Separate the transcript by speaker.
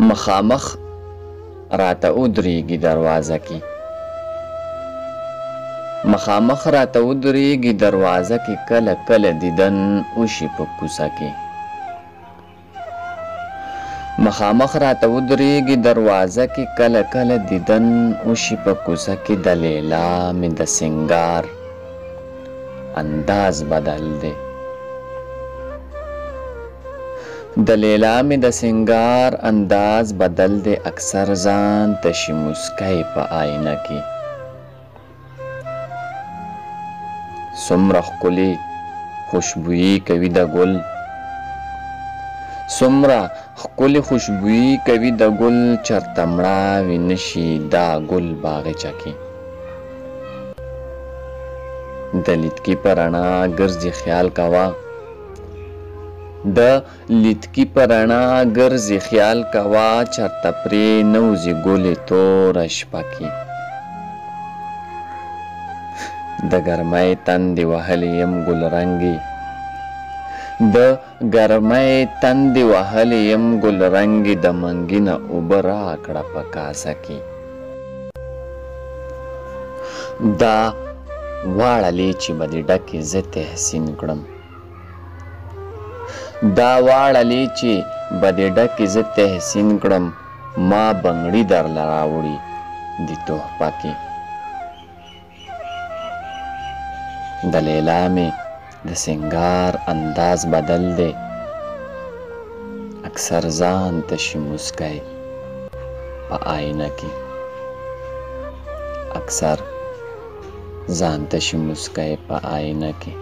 Speaker 1: مخامخ راته ودرېږي دروازه کې، مخامخ راته ودرېږي دروازه کې، کله کله دیدن وشي په کوڅه کې. مخامخ راته ودرېږي دروازه کې، کله کله دیدن وشي په کوڅه کې. د لیلا مې د سنگار انداز بدل دی، د لیلا مې د سنگار انداز بدل دی. اکثر ځان تشي مسکۍ په آینه کې، څومره ښکلې خوشبويي کوي د ګل، څومره ښکلې خوشبويي کوي د ګل. چرته مړاوي نشي دا ګل باغچه کې، د لیدکي په رڼا ګرځي خیال کوه، د لیدکي په رڼا ګرځي خیال کوه. چرته پرې نوځي ګلې توره شپه کې، د ګرمۍ تندې وهلې یم ګلرنګې، د ګرمۍ تندې وهلې یم ګلرنګې. د منګینه اوبه راکړه په کاسه کې، دا واړه لیچې به دې ډکې زه تحسین کړم، دا واړه لیچې به دې ډکې زه تحسین کړم. ما بنګړي درله راوړي د تحفه کې، د لیلا مې د سنگار انداز بدل دی. اکثر ځان تشي مسکۍ په آینه کې، اکثر ځان تشي مسکۍ په آینه کې.